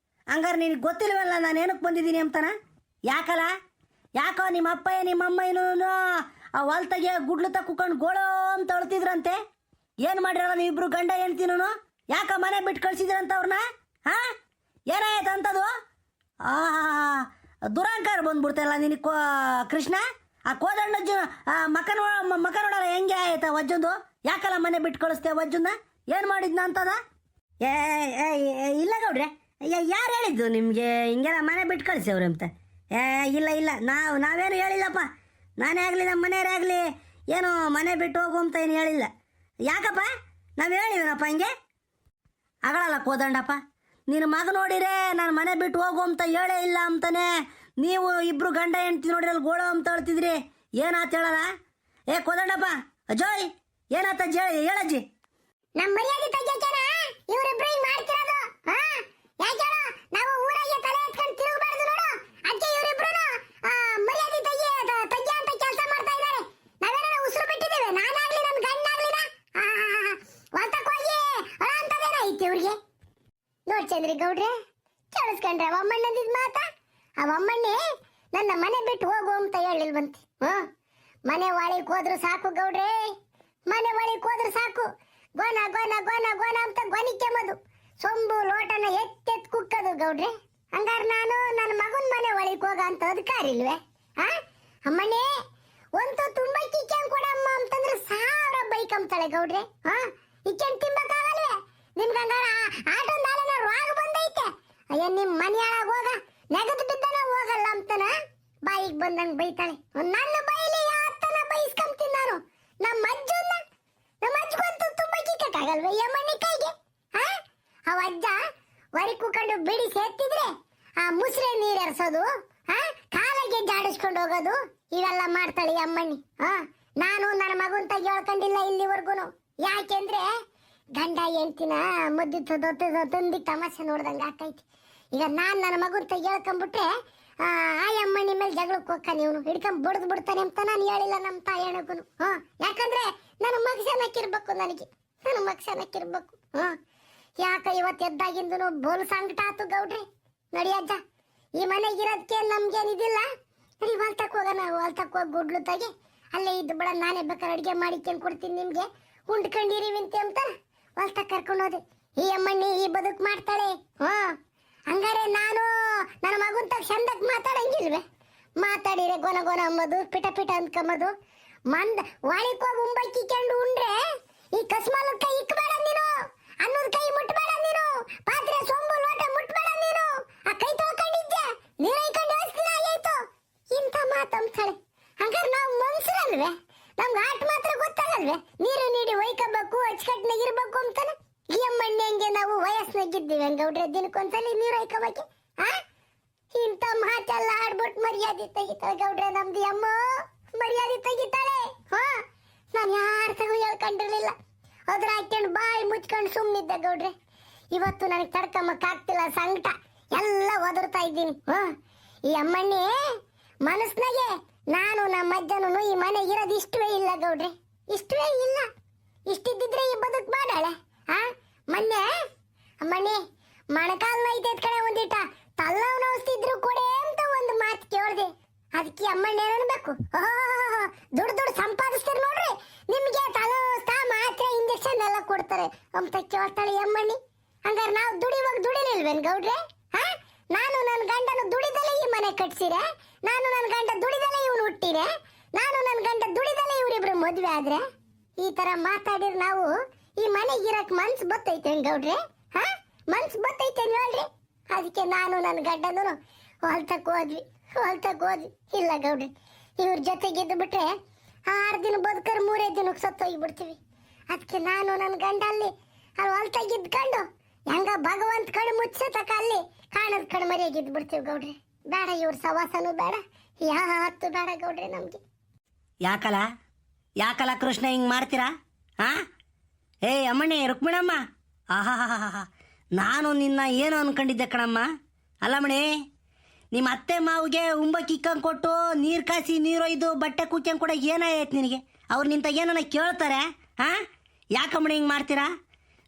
ಹಂಗಾರೆ ನಿನಗೆ ಗೊತ್ತಿಲ್ವಲ್ಲ ನಾನು ಏನಕ್ಕೆ ಬಂದಿದ್ದೀನಿ ಅಂತಾನ? ಯಾಕಲ್ಲ? ಯಾಕೋ ನಿಮ್ಮ ಅಪ್ಪಯ್ಯ ನಿಮ್ಮ ಅಮ್ಮಯ್ಯನೂ ಆ ಹೊಲ್ತಾಗೆ ಗುಡ್ಲು ತಕ್ಕೊಂಡು ಗೋಳೋ ಅಂತ ಅಳ್ತಿದ್ರಂತೆ. ಏನು ಮಾಡಿರಲ್ಲ ನೀವಿಬ್ರು ಗಂಡ ಹೆಣ್ತಿನೂ? ಯಾಕ ಮನೆ ಬಿಟ್ಟು ಕಳ್ಸಿದ್ರಂತ ಅವ್ರನ್ನ? ಹಾ, ಏನಾಯ್ತು ಅಂತದು? ಆ ದುರಾಂಕಾರ ಬಂದ್ಬಿಡ್ತಲ್ಲ ನಿನಗೆ ಕೃಷ್ಣ. ಆ ಕೋದಣ್ಣಜ್ಜು ಮಕ ನೋಡಲ್ಲ ಹೆಂಗೆ ಆಯ್ತ ವಜ್ಜಂದು? ಯಾಕಲ್ಲ ಮನೆ ಬಿಟ್ಟು ಕಳಿಸ್ತೇ ವಜ್ಜನ್ನ? ಏನು ಮಾಡಿದ್ನ ಅಂತದ? ಏ ಇಲ್ಲ ಗೌಡ್ರೆ, ಯಾರು ಹೇಳಿದ್ದು ನಿಮಗೆ ಹಿಂಗೆಲ್ಲ ಮನೆ ಬಿಟ್ಟು ಕಳಿಸ್ಯವ್ರಿ ಅಂತ? ಇಲ್ಲ ಇಲ್ಲ, ನಾವೇನು ಹೇಳಿಲ್ಲಪ್ಪ. ನಾನೇ ಆಗಲಿ ನಮ್ಮ ಮನೆಯವರೇ ಆಗಲಿ ಏನು ಮನೆ ಬಿಟ್ಟು ಹೋಗು ಅಂತ ಏನು ಹೇಳಿಲ್ಲ. ಯಾಕಪ್ಪ, ನಾವು ಹೇಳಿವನಪ್ಪ ಹಿಂಗೆ? ಆಗಲ್ಲ ಕೋದಂಡಪ್ಪ, ನಿನ್ನ ಮಗ ನೋಡಿರೆ ನಾನು ಮನೆ ಬಿಟ್ಟು ಹೋಗು ಅಂತ ಹೇಳೇ ಇಲ್ಲ ಅಂತಾನೆ. ನೀವು ಇಬ್ರು ಗಂಡ ಹೆಂಡ್ತಿ ನೋಡಿರಲ್ಲಿ ಗೋಳೋ ಅಂತ ಹೇಳ್ತಿದ್ರಿ. ಏನಾತ ಹೇಳಲ್ಲ? ಏ ಕೋದಂಡಪ್ಪ, ಅಜಯ್ ಏನಾತ ಹೇಳಜ್ಜಿ. ನಮ್ಮ ಮರ್ಯಾದೆ ತೆಗಿಯಕೇನ ಇವರಿಬ್ರು ಹಿಂಗ್ ಮಾಡ್ತಿರೋದು? ಹಾ, ಯಾಕೆ ಹೇಳು? ನಾವು ಊರಾಗೆ ತಲೆ ಎತ್ಕೊಂಡು ತಿರುಗಬಾರ್ದು ನೋಡು. ಅದಕ್ಕೆ ಇವರಿಬ್ರು ಮರ್ಯಾದೆ ತೆಗಿ ಅಂತ ಕೆಲಸ ಮಾಡ್ತಾ ಇದ್ದಾರೆ. ನಾವೇನ ಉಸಿರು ಬಿಟ್ಟಿದ್ದೇವೆ? ನಾನಾಗ್ಲಿ ನನ್ನ ಗಂಡಾಗ್ಲಿನ ಹೊಲ್ತಕ್ಕೆ ಹೋಗಿ ಅಳ ಅಂತದೇನ ಐತಿ ಇವ್ರಿಗೆ? ನೋಡ್ ಚಂದ್ರಿ ಗೌಡ್ರೆ, ಕೇಳಿಸ್ಕೊಂಡ್ರೆ ಅವಮ್ಮಣ್ಣದಿದ್ ಮಾತಾ? ಅವಮ್ಮಣ್ಣೆ ನನ್ನ ಮನೆ ಬಿಟ್ಟು ಹೋಗು ಅಂತ ಹೇಳಿಲ್ವಂತೆ. ಮನೆ ಒಳಗೆ ಹೋದ್ರು ಸಾಕು ಗೌಡ್ರೆ, ಮನೆ ಒಳಗೆ ಹೋದ್ರು ಸಾಕು. ಗೋನ ಗೋನ ಗೋನ ಗೋನ ಅಂತ ಗೊನಿಕೆಂಬುದು, ಸೊಂಬು ಲೋಟನ ಎತ್ತೆತ್ ಕುಕ್ಕದು ಗೌಡ್ರೆ. ಹಂಗಾರ ನಾನು ನನ್ನ ಮಗನ ಮನೆ ಒಳಗೆ ಹೋಗ ಅಂತ ಅಧಿಕಾರ ಇಲ್ವೇ? ಅಮ್ಮಣ್ಣೆ ಒಂದು ತುಂಬಾ ಕಿಚ್ಚನ್ ಕೊಡಮ್ಮ ಅಂತಂದ್ರೆ 1000 ಬೈಕ್ ಅಂತಾಳೆ ಗೌಡ್ರೆ. ಇಚ್ಚನ್ ತಿಂಬಕ್ಕಾಗಲ್ವೇ ನಿಮ್ಗೆ? ಹಂಗಾರ ಆಟೊಂದಾಲನ ರೋಗ ಬಂದೈತೆ. ಅಯ್ಯ ನಿಮ್ ಮನೆಯೊಳಗೆ ಹೋಗ, ನೆಗದು ಬಿದ್ದನ ಹೋಗಲ್ಲ ಅಂತನ ಬಾಯಿಗೆ ಬಂದಂಗ್ ಬೈತಾಳೆ. ನನ್ನ ಬೈಲಿ ಯಾತನ ಬೈಸ್ಕೊಂತೀನಿ ನಾನು. ನಮ್ಮ ಅಜ್ಜಗಂತೂ ತುಂಬಾ ಕಿಕ್ಕಕ್ಕಾಗಲ್ವೇ ಯಮ್ಮಣ್ಣಿ ಕೈಗೆ? ಅವ ಅಜ್ಜ ವರಿ ಕುಕೊಂಡು ಬಿಡಿ ಸೇರ್ತಿದ್ರೆ ಆ ಮುಸ್ರೆ ನೀರ್ ಎರ್ಸೋದು, ಕಾಲಿಗೆ ಜಾಡಿಸ್ಕೊಂಡು ಹೋಗೋದು, ಇವೆಲ್ಲ ಮಾಡ್ತಾಳೆ ಅಮ್ಮಣ್ಣಿ. ನಾನು ನನ್ನ ಮಗನ್ ತಾಗಿ ಹೇಳ್ಕೊಂಡಿಲ್ಲ ಇಲ್ಲಿವರೆಗೂ. ಯಾಕೆಂದ್ರೆ ಗಂಡ ಹೆಂಡ್ತಿನ ಮುದ್ದಿತ್ತು ತಂದಿ ತಮಾಷೆ ನೋಡ್ದಂಗೆ ಆಗ್ತೈತಿ. ಈಗ ನಾನ್ ನನ್ನ ಮಗನ್ ತಾಗಿ ಹೇಳ್ಕೊಂಡ್ಬಿಟ್ರೆ ಆ ಅಮ್ಮಣ್ಣಿ ಮೇಲೆ ಜಗಳಕ್ಕೆ ಹೋಗ್ತಾನೆ, ಇವನು ಹಿಡ್ಕೊಂಡ್ ಬಡ್ದು ಬಿಡ್ತಾನೆ ಅಂತ ನಾನು ಹೇಳಿಲ್ಲ ನಮ್ಮ ತಾಯಣಗೂ. ಯಾಕಂದ್ರೆ ನನ್ನ ಮಗಸನಕ್ಕಿರ್ಬೇಕು, ನನ್ನ ಮಗಸನಕ್ಕಿರ್ಬೇಕು. ಯಾಕ ಇವತ್ತು ಎದ್ದಾಗಿಂದನು ಬೋಲ್ ಸಂಕಟ ಆತು ಗೌಡ್ರಿ. ನಡಿ ಅಜ್ಜ, ಈ ಮನೆಗಿರೋದಕ್ಕೆ ನಮ್ಗೇನಿದಿಲ್ಲ. ನಡಿ ಹೊಲ್ತಕ್ಕೆ ಹೋಗೋಣ. ಹೊಲ್ತಕ್ಕೆ ಹೋಗಿ ಗುಡ್ಲು ತಾಗಿ ಅಲ್ಲೇ ಇದ್ದು ಬಿಡ, ನಾನೇ ಬೇಕಾದ್ರೆ ಅಡುಗೆ ಮಾಡಿಕೊಂಡು ಕೊಡ್ತೀನಿ ನಿಮ್ಗೆ, ಉಂಡ್ಕೊಂಡಿರಿವಿಂತೆ ಅಂತ ಹೊಲ್ತಕ್ಕೆ ಕರ್ಕೊಂಡು ಹೋದೆ. ಈ ಅಮ್ಮಣ್ಣಿ ಈ ಬದುಕು ಮಾಡ್ತಾಳೆ. ಹಂಗಾರೆ ನಾನು ನನ್ನ ಮಗನ್ ತಗ ಚಂದಕ್ಕೆ ಮಾತಾಡಂಗಿಲ್ವೇ? ಮಾತಾಡಿರೆ ಗೊನ ಗೊನ ಅಂಬೋದು, ಪಿಟ ಪಿಟ ಅಂದ್ಕೊಂಬೋದು. ಮಂದ ಒಳಗೆ ಹೋಗಿ ಉಂಬಕ್ಕಿಕೊಂಡು ಉಂಡ್ರೆ ಈ ಕಸ್ಮಾಲ ಕೈ ಇಕ್ಕಬೇಡ ನೀನು, ಅನ್ನೋದ್ ಕೈ ಮುಟ್ಬೇಡ ನೀನು, ಪಾತ್ರೆ ಸೊಂಬು ಲೋಟ ಮುಟ್ಬೇಡ ನೀನು. ಆ ಕೈ ತೊಳ್ಕೊಂಡಿದ್ದೆ ನೀರು ಐಕೊಂಡು ದಿನ ಆಯ್ತು ಇಂಥ ಮಾತಂತಾಳೆ. ಹಂಗಾರೆ ನಾವು ಮನ್ಸರಲ್ವೇ? ನಮ್ಗೆ ಆಟ ಮಾತ್ರ ಗೊತ್ತಾಗಲ್ವೇ? ನೀರು ನೀಡಿ ಒಯ್ಕೋಬೇಕು, ಅಚ್ಚುಕಟ್ಟಿನಾಗ ಇರ್ಬೇಕು ಅಂತಾನೆ. ಈ ಅಮ್ಮಣ್ಣೆ ಹಂಗೆ ನಾವು ವಯಸ್ಸಿನಾಗಿದ್ದೀವಿ ಹಂಗೌಡ್ರೆ, ದಿನಕ್ಕೊಂದ್ಸಲಿ ನೀರು ಒಯ್ಕೋಬೇಕು. ಇಂಥ ಮಾತೆಲ್ಲ ಆಡ್ಬಿಟ್ಟು ಮರ್ಯಾದೆ ತೆಗಿತಾಳೆ ಗೌಡ್ರೆ. ನಮ್ದು ಅಮ್ಮ ಮರ್ಯಾದೆ ತೆಗಿತಾಳೆ. ನಾನು ಯಾರ ತಗೋ ಹೇಳ್ಕೊಂಡಿರ್ಲಿಲ್ಲ. ಅದ್ರ ಹಾಕೊಂಡು ಬಾಯಿ ಮುಚ್ಕೊಂಡು ಸುಮ್ಮನಿದ್ದೆ ಗೌಡ್ರೆ. ಇವತ್ತು ನನಗೆ ತಡ್ಕೊಂಬಕ್ಕಾಗ್ತಿಲ್ಲ, ಸಂಕಟ ಎಲ್ಲ ಒದರ್ತಾ ಇದ್ದೀನಿ. ಈ ಅಮ್ಮಣ್ಣಿ ಮನಸ್ನಾಗೆ ನಾನು ನಮ್ಮ ಅಜ್ಜನೂ ಈ ಮನೆ ಇರೋದು ಇಷ್ಟವೇ ಇಲ್ಲ ಗೌಡ್ರೆ, ಇಷ್ಟವೇ ಇಲ್ಲ. ಇಷ್ಟಿದ್ದಿದ್ರೆ ಈ ಬದುಕು ಮಾಡಾಳೆ. ಮೊನ್ನೆ ಅಮ್ಮಣ್ಣಿ ಮಣಕಾಲ್ ಐತೈತ್ ಕಡೆ ಒಂದಿಟ ತಲ್ಲವ್ ನೋಸ್ತಿದ್ರು ಕೊಡೆ ಅಂತ ಒಂದು ಮಾತು ಕೇಳ್ದೆ. ಅದಕ್ಕೆ ಅಮ್ಮಣ್ಣಿ ಅನ್ಬೇಕು, ದುಡ್ಡು ಸಂಪಾದಿಸ್ತೀರಿ ನೋಡ್ರಿ, ನಿಮ್ಗೆ ತಲೋಸ್ತಾ ಮಾತ್ರೆ ಇಂಜೆಕ್ಷನ್ ಎಲ್ಲ ಕೊಡ್ತಾರೆ ಅಂತ ಕೇಳ್ತಾಳೆ ಅಮ್ಮಣ್ಣಿ. ಹಂಗಾರೆ ನಾವು ದುಡಿಲಿಲ್ವೇನ್ ಗೌಡ್ರೆ? ನಾನು ನನ್ನ ಗಂಡನ ದುಡಿದಲೇ ಈ ಮನೆ ಕಟ್ಸಿರೆ, ನಾನು ನನ್ನ ಗಂಡ ದುಡಿದಲೇ ಇವನು ಹುಟ್ಟಿರೆ, ನಾನು ನನ್ನ ಗಂಡ ದುಡಿದಲೇ ಇವರಿಬ್ರು ಮದ್ವೆ ಆದ್ರೆ, ಈ ತರ ಮಾತಾಡಿದ್ರೆ ನಾವು ಈ ಮನೆಗೆ ಇರಕ್ ಮನ್ಸು ಬತ್ತೈತೆ ಗೌಡ್ರೆ? ಮನ್ಸು ಬತ್ತೈತೆ ಹೇಳ್ರಿ. ಅದಕ್ಕೆ ನಾನು ನನ್ನ ಗಂಡನು ಹೊಲ್ತಕ್ಕೆ ಹೋದ್ವಿ. ಇಲ್ಲ ಗೌಡ್ರಿ, ಇವ್ರ ಜೊತೆಗಿದ್ದು ಬಿಟ್ರೆ 6 ದಿನ ಬದುಕರ್ 3 ದಿನಕ್ಕೆ ಸತ್ತೋಗಿ ಬಿಡ್ತೀವಿ. ಅದಕ್ಕೆ ನಾನು ನನ್ನ ಗಂಡ ಅಲ್ಲಿ ಅಲ್ಲಿ ಹೊಲ್ತಾಗಿದ್ಕೊಂಡು ಹೆಂಗ ಭಗವಂತ ಕಣ್ಣು ಮುಚ್ಚತಕ ಅಲ್ಲಿ ಕಾಣದ ಕಣ್ಣು ಮರಿಯಾಗಿದ್ದು ಬಿಡ್ತೀವಿ ಗೌಡ್ರಿ. ಬೇಡ ಇವ್ರ ಸವಾಸನೂ ಬೇಡ, ಯಾವತ್ತು ಬೇಡ ಗೌಡ್ರಿ ನಮ್ಗೆ. ಯಾಕಲ್ಲ ಕೃಷ್ಣ ಹಿಂಗೆ ಮಾಡ್ತೀರಾ? ಏ ಅಮ್ಮಣ್ಣಿ ರುಕ್ಮಿಣಮ್ಮ, ಆಹಾ, ನಾನು ನಿನ್ನ ಏನು ಅನ್ಕೊಂಡಿದ್ದೆ ಕಣಮ್ಮ. ಅಲ್ಲ ಮಣಿ, ನಿಮ್ಮ ಅತ್ತೆ ಮಾವಿಗೆ ಉಂಬಕ್ಕೆ ಇಕ್ಕಂಗೆ ಕೊಟ್ಟು ನೀರು ಕಾಸಿ ನೀರೊಯ್ದು ಬಟ್ಟೆ ಕುಕ್ಕಂಗೆ ಕೂಡ ಏನಾಯ್ತು ನಿನಗೆ? ಅವ್ರು ನಿಂತ ಏನನ್ನ ಕೇಳ್ತಾರೆ? ಯಾಕಮ್ಮಣಿ ಹಿಂಗೆ ಮಾಡ್ತೀರಾ?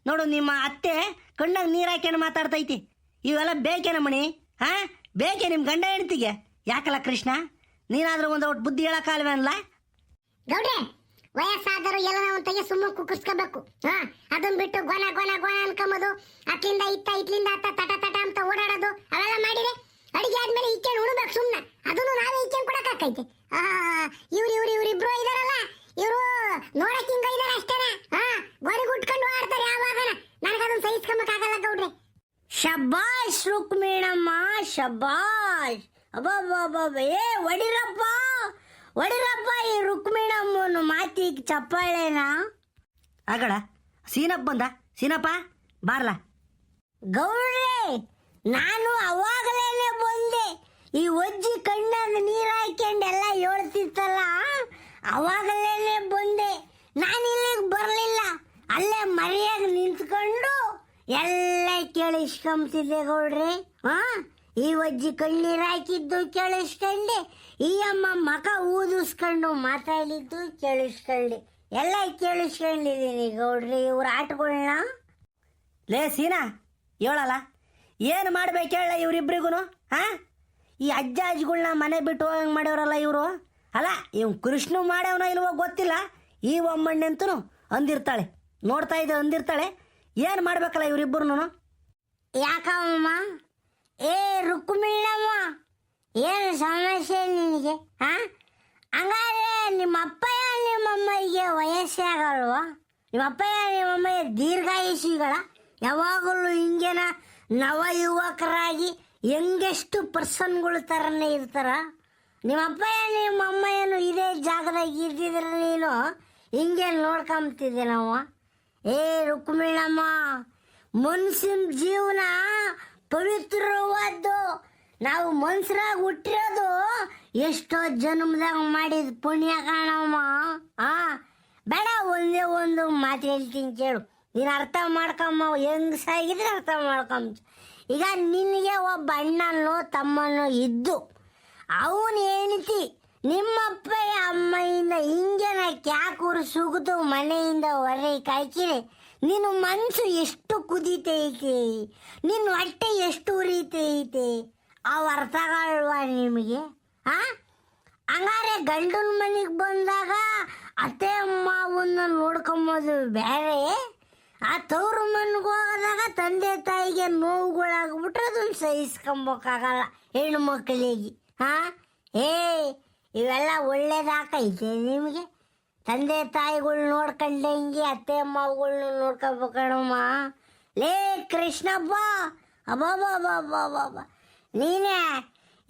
ನೋಡು, ನಿಮ್ಮ ಅತ್ತೆ ಕಣ್ಣಾಗ ನೀರು ಹಾಕ್ಯಂಡು ಮಾತಾಡ್ತೈತಿ. ಇವೆಲ್ಲ ಬೇಕೇನಮ್ಮಣಿ? ಬೇಕೇ ನಿಮ್ಮ ಗಂಡ ಹೆಂಡ್ತಿಗೆ? ಯಾಕಲ್ಲ ಕೃಷ್ಣ, ನೀನಾದ್ರೂ ಒಂದು ಒಟ್ಟು ಬುದ್ಧಿ ಹೇಳಕ್ಕಾಲ್ವೇ ಅನ್ಲ? ಗೌಡ್ರೆ, ವಯಸ್ಸಾದರೂ ಎಲ್ಲ ನಾವು ತೆಗೆ ಸುಮ್ಮನೆ ಕುಕ್ಕರ್ಸ್ಕೋಬೇಕು. ಅದನ್ನ ಬಿಟ್ಟು ಗೊನ ಗೊನ ಗೊನ ಅನ್ಕೊಂಬೋದು, ಅತ್ಲಿಂದ ಇತ್ಲಿಂದ ಅತ್ತ ತಟ ತಟ ಅಂತ ಓಡಾಡೋದು ಅವೆಲ್ಲ ಮಾಡಿದೆ. ಅಡಿಗೆ ಆದ್ಮೇಲೆ ಈಚೆನ್ ಉಣ್ಬೇಕು ಸುಮ್ಮನೆ, ಅದನ್ನು ನಾವೇ ಈಚೆನ್ ಕೊಡಕ್ಕಾಕೈತೆ. ಇವ್ರಿಬ್ರು ಇದಾರಲ್ಲ, ಇವರು ನೋಡಕ್ ಹಿಂಗ ಇದಾರೆ ಅಷ್ಟೇನ. ಗೊರಗ್ ಉಟ್ಕೊಂಡು ಆಡ್ತಾರೆ ಯಾವಾಗನ. ನನಗದನ್ನ ಸಹಿಸ್ಕೊಂಬಕ್ಕಾಗಲ್ಲ ಗೌಡ್ರೆ. ಶಬ್ಬಾಷ್ ರುಕ್ಮಿಣಮ್ಮ, ಶಬ್ಬಾಷ್. ಅಬ್ಬಬ್ಬಬ್ಬ, ಏ ಹೊಡಿರಪ್ಪ ಈ ರುಕ್ಮಿಣಮ್ಮನ ಮಾತಿಗೆ ಚಪ್ಪಾಳೆನಾ? ಆಗಡ ಸೀನಪ್ಪ ಬಂದ. ಸೀನಪ್ಪ ಬಾರ್ಲ. ಗೌಡ್ರೆ, ನಾನು ಅವಾಗಲೇನೆ ಬಂದೆ. ಈ ಒಜ್ಜಿ ಕಣ್ಣಾಗ ನೀರು ಹಾಕ್ಯಂಡು ಎಲ್ಲ ಹೇಳ್ತಿತ್ತಲ್ಲ, ಅವಾಗಲೇನೆ ಬಂದೆ. ನಾನು ಇಲ್ಲಿಗೆ ಬರಲಿಲ್ಲ, ಅಲ್ಲೇ ಮರೆಯಾಗಿ ನಿಂತ್ಕೊಂಡು ಎಲ್ಲ ಕೇಳಿಸ್ಕೊಂತಿದ್ದೆ ಗೌಡ್ರೆ. ಈ ಒಜ್ಜಿ ಕಣ್ಣೀರು ಹಾಕಿದ್ದು ಕೇಳಿಸ್ಕೊಂಡೆ, ಈ ಅಮ್ಮ ಮಕ ಊದಿಸ್ಕೊಂಡು ಮಾತಾಡಿದ್ದು ಕೇಳಿಸ್ಕೊಂಡೆ, ಎಲ್ಲ ಕೇಳಿಸ್ಕೊಂಡಿದ್ದೀನಿ ಗೌಡ್ರಿ ಇವ್ರ ಆಟಗಳನ್ನ. ಲೇ ಸೀನಾ, ಹೇಳಲ್ಲ ಏನು ಮಾಡ್ಬೇಕು ಹೇಳ ಇವ್ರಿಬ್ರಿಗೂ? ಈ ಅಜ್ಜಗಳನ್ನ ಮನೆ ಬಿಟ್ಟು ಹೋಗಂಗೆ ಮಾಡ್ಯವ್ರಲ್ಲ ಇವರು. ಅಲ್ಲ, ಇವ್ ಕೃಷ್ಣ ಮಾಡ್ಯವನ ಇಲ್ವೋ ಗೊತ್ತಿಲ್ಲ, ಈ ಒಮ್ಮಣ್ಣಂತೂ ಅಂದಿರ್ತಾಳೆ, ನೋಡ್ತಾ ಇದ್ದ ಅಂದಿರ್ತಾಳೆ. ಏನು ಮಾಡ್ಬೇಕಲ್ಲ ಇವರಿಬ್ಬರು? ಯಾಕಮ್ಮ? ಏ ರುಕ್ಮಿಣಮ್ಮ, ಏನು ಸಮಸ್ಯೆ ನಿನಗೆ? ಹಂಗಾದ್ರೆ ನಿಮ್ಮ ಅಪ್ಪಯ್ಯ ನಿಮ್ಮಮ್ಮಗೆ ವಯಸ್ಸೇ ಆಗಲ್ವಾ? ನಿಮ್ಮ ಅಪ್ಪಯ್ಯ ನಿಮ್ಮಮ್ಮಯ್ಯ ದೀರ್ಘಾಯುಷಿಗಳ? ಯಾವಾಗಲೂ ಹಿಂಗೇನ ನವ ಯುವಕರಾಗಿ ಹೆಂಗೆಷ್ಟು ಪರ್ಸನ್ಗಳ ಥರನೇ ಇರ್ತಾರ? ನಿಮ್ಮ ಅಪ್ಪಯ್ಯ ನಿಮ್ಮ ಅಮ್ಮಯ್ಯನು ಇದೇ ಜಾಗದಾಗ ಇದ್ದಿದ್ರೆ ನೀನು ಹಿಂಗೆ ನೋಡ್ಕೊಂಬ್ತಿದ್ದೆ ನಾವು. ಏ ರುಕ್ಮಿಣಮ್ಮ, ಮನುಷ್ಯನ ಜೀವನ ಪವಿತ್ರವಾದ್ದು. ನಾವು ಮನುಷ್ಯರಾಗಿ ಹುಟ್ಟಿರೋದು ಎಷ್ಟೋ ಜನ್ಮದಾಗ ಮಾಡಿದ ಪುಣ್ಯ ಕಾಣಮ್ಮ. ಬೇಡ, ಒಂದೇ ಒಂದು ಮಾತು ಹೇಳ್ತೀನಿ ಕೇಳು, ನೀನು ಅರ್ಥ ಮಾಡ್ಕೊಂಬ. ಹೆಂಗಸಾಗಿದ್ರೆ ಅರ್ಥ ಮಾಡ್ಕೊಂಬ. ಈಗ ನಿನಗೆ ಒಬ್ಬ ಅಣ್ಣನೋ ತಮ್ಮನೋ ಇದ್ದು, ಅವನು ಹೆಂಡತಿ ನಿಮ್ಮಪ್ಪಯ್ಯ ಅಮ್ಮಯಿಂದ ಹಿಂಗೆನ ಕ್ಯಾಕೂರು ಸುಗಿದು ಮನೆಯಿಂದ ಹೊರಗೆ ಕಾಯ್ಕಿರಿ, ನಿನ್ನ ಮನಸ್ಸು ಎಷ್ಟು ಕುದೀತೈತಿ, ನಿನ್ನ ಹೊಟ್ಟೆ ಎಷ್ಟು ಉರಿತೈತಿ, ಅವು ಅರ್ಥಗಲ್ವಾ ನಿಮಗೆ? ಹಂಗಾರೆ ಗಂಡನ ಮನೆಗೆ ಬಂದಾಗ ಅತ್ತೆ ಮಾವನ್ನ ನೋಡ್ಕೊಂಬೋದು ಬೇರೆ, ಆ ತವ್ರ ಮನೆಗೆ ಹೋಗೋದಾಗ ತಂದೆ ತಾಯಿಗೆ ನೋವುಗಳಾಗ್ಬಿಟ್ರೆ ಅದನ್ನು ಸಹಿಸ್ಕೊಂಬೇಕಾಗಲ್ಲ ಹೆಣ್ಣು ಮಕ್ಕಳಿಗೆ. ಇವೆಲ್ಲ ಒಳ್ಳೇದಾಕೈತೆ ನಿಮಗೆ? ತಂದೆ ತಾಯಿಗಳು ನೋಡ್ಕೊಂಡಂಗೆ ಅತ್ತೆ ಮಾವುಗಳ್ನ ನೋಡ್ಕೋಬೇಕಣಮ್ಮ. ಲೇ ಕೃಷ್ಣಪ್ಪ, ಅಬ್ಬಬ್ಬಬ್ಬಬ್ಬಬ್ಬ, ನೀನೇ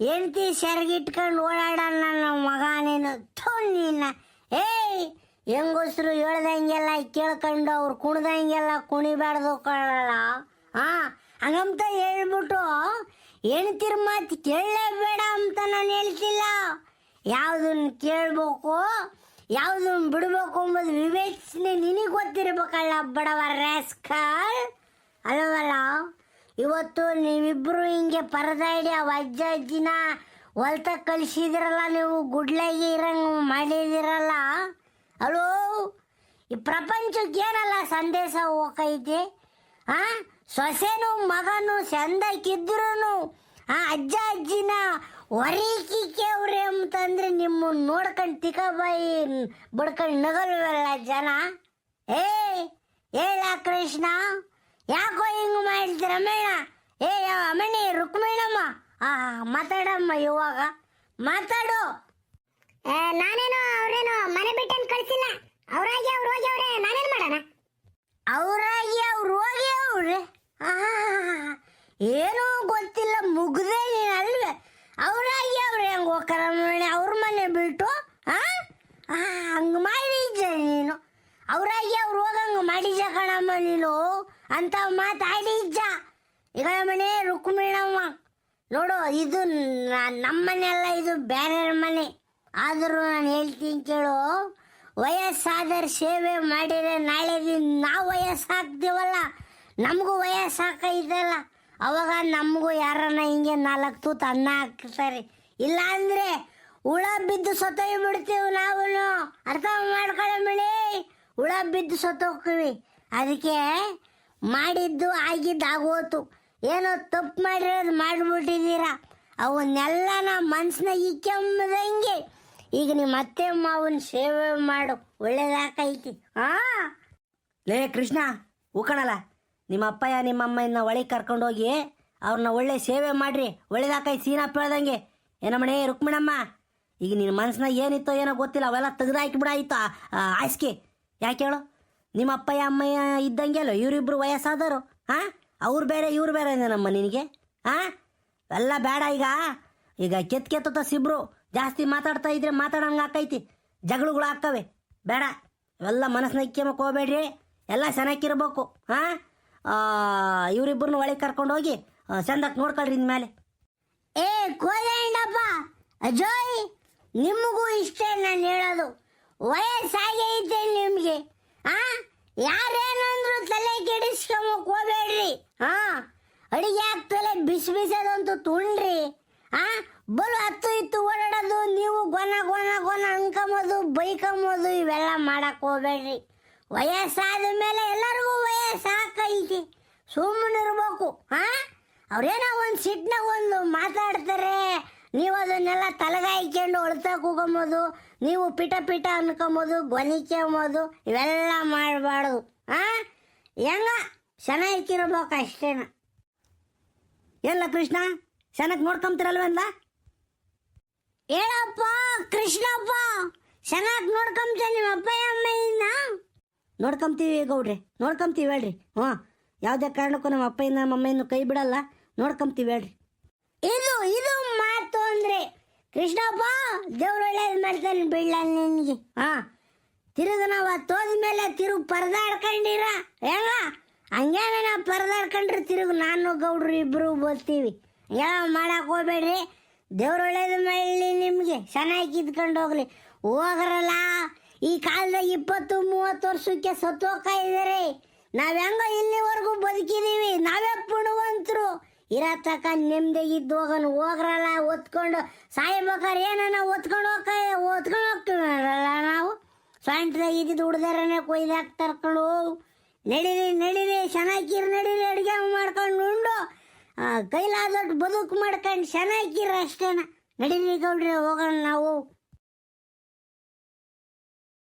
ಹೆಂಡ್ತಿ ಸೆರಗಿಟ್ಕೊಂಡು ಓಡಾಡ ನನ್ನ ಮಗ ನೀನು. ನೀನ ಹೆಂಗಸರು ಹೇಳ್ದಂಗೆಲ್ಲ ಕೇಳ್ಕೊಂಡು ಅವ್ರು ಕುಣ್ದಂಗೆಲ್ಲ ಕುಣಿಬಾರ್ದು ಕಣಲ್ಲ. ಹಂಗಂತ ಹೇಳ್ಬಿಟ್ಟು ಹೆಣ್ತಿರ್ ಮಾತು ಕೇಳಲೇಬೇಡ ಅಂತ ನಾನು ಹೇಳ್ತಿಲ್ಲ. ಯಾವುದನ್ನು ಕೇಳ್ಬೇಕು, ಯಾವುದನ್ನು ಬಿಡ್ಬೇಕು ಅಂಬೋದು ವಿವೇಚನೆ ನಿನಗೆ ಗೊತ್ತಿರ್ಬೇಕಲ್ಲ ಬಡವ ರ್ಯಾಸ್ಕಲ್, ಅಲ್ವಲ್ಲ? ಇವತ್ತು ನೀವಿಬ್ಬರು ಹಿಂಗೆ ಪರದಾಡಿ ಅವ ಅಜ್ಜ ಅಜ್ಜಿನ ಹೊಲ್ತ ಕಳಿಸಿದಿರಲ್ಲ, ನೀವು ಗುಡ್ಲಾಗಿ ಇರಂಗೆ ಮಾಡಿದಿರಲ್ಲ. ಅಲೋ, ಈ ಪ್ರಪಂಚಕ್ಕೆ ಏನಲ್ಲ ಸಂದೇಶ ಹೋಗೈತಿ? ಸೊಸೆನು ಮಗನು ಚಂದಕ್ಕಿದ್ರು ಅಜ್ಜ ಅಜ್ಜಿನ ಹೊರೀಕಿಕ್ಕೇವ್ರಿ ಅಂತಂದ್ರೆ ನಿಮ್ಮನ್ನು ನೋಡ್ಕೊಂಡು ತಿಕಬಾಯಿ ಬಡ್ಕೊಂಡು ನಗಲ್ವಲ್ಲ ಜನ. ಹೇಳ ಕೃಷ್ಣ, ಯಾಕೋ ಹಿಂಗೆ ಮಾಡ್ತೀರ ಮೇಣ? ಅಮ್ಮಣ್ಣಿ ರುಕ್ಮಿಣಮ್ಮ, ಮಾತಾಡಮ್ಮ, ಇವಾಗ ಮಾತಾಡು. ನಾನೇನೋ ಅವ್ರೇನೋ ಮನೆ ಬಿಟ್ಟನ್ ಕಳ್ಸಿಲ್ಲ, ಅವ್ರಾಗಿ ಅವ್ರು ಹೋಗ್ಯವ್ರೆ, ನಾನೇನ್ ಮಾಡೋಣ? ಅವ್ರಾಗಿ ಅವ್ರು ಹೋಗ್ಯವ್ರೆ? ಏನೂ ಗೊತ್ತಿಲ್ಲ, ಮುಗ್ದೆ ನೀನು ಅಲ್ವೇ? ಅವ್ರಾಗಿ ಅವ್ರು ಹೆಂಗೆ ಹೋಗ್ತಾರ ನೋಡಿ ಅವ್ರ ಮನೆ ಬಿಟ್ಟು? ಹಂಗೆ ಮಾಡಿದ್ದೆ ನೀನು. ಅವ್ರಾಗಿ ಅವ್ರು ಹೋಗಂಗೆ ಮಾಡಿದ್ದೆ ಕಣಮ್ಮ ನೀನು. ಅಂತ ಮಾತಾಡಿಜ್ಜ ಈಗ ಮನೆ ರುಕ್ಮಿಣಮ್ಮ ನೋಡು, ಇದು ನಮ್ಮನೆ ಅಲ್ಲ, ಇದು ಬೇರೆ ಮನೆ. ಆದರೂ ನಾನು ಹೇಳ್ತೀನಿ ಕೇಳು, ವಯಸ್ಸಾದರೆ ಸೇವೆ ಮಾಡಿದರೆ ನಾಳೆ ದಿನ ನಾವು ವಯಸ್ಸಾಗ್ತೀವಲ್ಲ, ನಮಗೂ ವಯಸ್ಸಾಕೈತಲ್ಲ, ಅವಾಗ ನಮಗೂ ಯಾರನ್ನ ಹಿಂಗೆ 4 ತೂತು ಅನ್ನ ಹಾಕ್ತಾರೆ. ಇಲ್ಲ ಅಂದರೆ ಹುಳ ಬಿದ್ದು ಸತ್ತೋಗಿ ಬಿಡ್ತೀವಿ ನಾವು. ಅರ್ಥ ಮಾಡ್ಕೊಳ್ಳೋ ಮಳೆ, ಹುಳ ಬಿದ್ದು ಸತ್ತೋಗ್ತೀವಿ. ಅದಕ್ಕೆ ಮಾಡಿದ್ದು ಆಗಿದ್ದು ಆಗೋತು. ಏನೋ ತಪ್ಪು ಮಾಡಿರೋದು ಮಾಡಿಬಿಟ್ಟಿದ್ದೀರ, ಅವನ್ನೆಲ್ಲ ಮನ್ಸನ್ನ ಇಕ್ಕೆಂಬದಂಗೆ ಈಗ ನಿಮ್ಮ ಅತ್ತೆ ಮಾವನ ಸೇವೆ ಮಾಡು, ಒಳ್ಳೇದಾಕೈತಿ. ಲೇ ಕೃಷ್ಣ, ಉಕಣಲ್ಲ, ನಿಮ್ಮ ಅಪ್ಪಯ್ಯ ನಿಮ್ಮ ಅಮ್ಮನ ಒಳಗೆ ಕರ್ಕೊಂಡೋಗಿ ಅವ್ರನ್ನ ಒಳ್ಳೆ ಸೇವೆ ಮಾಡ್ರಿ, ಒಳ್ಳೇದಾಕೈತಿ. ಸೀನಪ್ಪ ಹೇಳ್ದಂಗೆ ಏನಮ್ಮಣೆ ರುಕ್ಮಿಣಮ್ಮ, ಈಗ ನಿನ್ನ ಮನ್ಸನ್ನ ಏನಿತ್ತೋ ಏನೋ ಗೊತ್ತಿಲ್ಲ, ಅವೆಲ್ಲ ತೆಗೆದಾಕಿಬಿಡಾಯಿತು ಆಯ್ಸ್ಕೆ. ಯಾಕೆ ಹೇಳು, ನಿಮ್ಮ ಅಪ್ಪಯ್ಯ ಅಮ್ಮಯ್ಯ ಇದ್ದಂಗೆ ಅಲ್ಲೋ ಇವರಿಬ್ರು ವಯಸ್ಸಾದವರು. ಅವ್ರು ಬೇರೆ ಇವ್ರು ಬೇರೆ ನಮ್ಮ ನಿನಗೆ. ಎಲ್ಲ ಬೇಡ. ಈಗ ಕೆತ್ತ ಸಿಬ್ರು ಜಾಸ್ತಿ ಮಾತಾಡ್ತಾ ಇದ್ರೆ ಮಾತಾಡಂಗೆ ಆಕೈತಿ, ಜಗಳಗಳು ಆಗ್ತವೆ. ಬೇಡ, ಇವೆಲ್ಲ ಮನಸ್ಸನ್ನ ಇಕ್ಕೆಮಕ್ಕೆ ಹೋಗ್ಬೇಡ್ರಿ, ಎಲ್ಲ ಚೆನ್ನಾಗಿರ್ಬೇಕು. ಇವರಿಬ್ಬರನ್ನ ಒಳಗೆ ಕರ್ಕೊಂಡು ಹೋಗಿ ಚಂದಕ್ಕೆ ನೋಡ್ಕೊಳ್ರಿ ಇನ್ಮೇಲೆ. ಏ ಕೋದಂಡಪ್ಪ, ಅಜಯ್, ನಿಮಗೂ ಇಷ್ಟೇ ನಾನು ಹೇಳೋದು. ವಯಸ್ಸಾಗೈತೆ ನಿಮಗೆ. ಯಾರೇನಂದ್ರು ತಲೆ ಕೆಡಿಸ್ಕೊಂಬಕ್ ಹೋಗ್ಬೇಡ್ರಿ. ಅಡಿಗೆ ಆಗ್ತಲೆ ಬಿಸಿ ಬಿಸದಂತೂ ತುಂಡ್ರಿ. ಬಲು ಹತ್ತು ಇತ್ತು ಓಡಾಡೋದು, ನೀವು ಗೊನ ಗೊನ ಗೊನ ಅನ್ಕೊಂಬೋದು, ಬೈಕೊಂಬೋದು, ಇವೆಲ್ಲ ಮಾಡಕ್ ಹೋಗ್ಬೇಡ್ರಿ. ವಯಸ್ಸಾದ ಮೇಲೆ ಎಲ್ಲರಿಗೂ ವಯಸ್ಸಾಕೈತಿ, ಸುಮ್ಮನಿರ್ಬೇಕು. ಅವ್ರೇನೋ ಒಂದು ಸಿಟ್ನಾಗ ಒಂದು ಮಾತಾಡ್ತಾರೆ, ನೀವು ಅದನ್ನೆಲ್ಲ ತಲೆಗಾಯ್ಕೊಂಡು ಅಳ್ತಾ ಕೂಗೊಂಬೋದು, ನೀವು ಪಿಟ ಪಿಟ ಅನ್ಕೊಂಬೋದು, ಗೊನಿಕೊಂಬೋದು, ಇವೆಲ್ಲ ಮಾಡಬಾರ್ದು. ಹೆಂಗ ಚೆನ್ನಾಗಿರ್ಬೇಕು ಅಷ್ಟೇನ. ಎಲ್ಲ ಕೃಷ್ಣ ಚೆನ್ನಾಗಿ ನೋಡ್ಕೊಂತೀರಲ್ವಂದ? ಹೇಳಪ್ಪ ಕೃಷ್ಣಪ್ಪ, ಚೆನ್ನಾಗಿ ನೋಡ್ಕೊಂತ ನಿಮ್ಮ ಅಪ್ಪ ಅಮ್ಮೆಯಿಂದ. ನೋಡ್ಕೊಂತೀವಿ ಗೌಡ್ರಿ, ನೋಡ್ಕೊಂತೀವಿ ಹೇಳ್ರಿ. ಯಾವುದೇ ಕಾರಣಕ್ಕೂ ನಮ್ಮ ಅಪ್ಪಯಿಂದ ನಮ್ಮ ಅಮ್ಮೆಯನ್ನು ಕೈ ಬಿಡಲ್ಲ, ನೋಡ್ಕೊಂತೀವಿ ಹೇಳ್ರಿ. ಇದು ಮಾತು ಅಂದ್ರೆ ಕೃಷ್ಣಪ್ಪ, ದೇವ್ರು ಒಳ್ಳೇದು ಮಾಡ್ತಾನೆ ಬಿಡ್ಲ ನಿನ್ಗೆ. ತಿರುಗು ನಾವು ತೋದ್ಮೇಲೆ ತಿರುಗಿ ಪರದಾಡ್ಕೊಂಡಿರ ಹೆಂಗ, ಹಂಗೇನ ನಾವು ಪರದಾಡ್ಕೊಂಡ್ರೆ ತಿರುಗು ನಾನು ಗೌಡ್ರು ಇಬ್ರು ಬರ್ತೀವಿ. ಯಾವ ಮಾಡಕ್ ಹೋಗ್ಬೇಡ್ರಿ, ದೇವ್ರು ಒಳ್ಳೇದು ಮಾಡಲಿ ನಿಮ್ಗೆ, ಚೆನ್ನಾಗಿ ಇದ್ಕೊಂಡು ಹೋಗ್ಲಿ. ಹೋಗ್ರಲ್ಲ, ಈ ಕಾಲದಾಗ 20-30 ವರ್ಷಕ್ಕೆ ಸತ್ತೋಗ್ತಾ ಇದಾರೆ. ನಾವ್ ಹೆಂಗ ಇಲ್ಲಿವರೆಗೂ ಬದುಕಿದೀವಿ, ನಾವೇ ಪುಣವಂತರು. ಇರತಕ್ಕ ನೆಮ್ಮದಿಗಿದ್ದು ಹೋಗ್ರಲ್ಲ, ಒತ್ಕೊಂಡು ಸಾಯ್ಬೇಕಾರೆ ಏನನ್ನ ಒತ್ಕೊಂಡು ಹೋಗ್ತೀವಲ್ಲ ನಾವು. ಸ್ವಂಟದಾಗ ಇದ್ದಿದ್ದು ಹುಡ್ದಾರನೇ ಕೊಯ್ದಾಕ್ ತರ್ಕೊಂಡು ನಡೀರಿ ಚೆನ್ನಾಗಿರ್, ನಡೀರಿ ಅಡುಗೆ ಮಾಡ್ಕೊಂಡು ಉಂಡು ಕೈಲಾದೊಟ್ಟು ಬದುಕು ಮಾಡ್ಕೊಂಡು ಚೆನ್ನಾಗಿರ ಅಷ್ಟೇನ. ನಡೀರಿ ಗೌಡ್ರಿ, ಹೋಗೋಣ ನಾವು.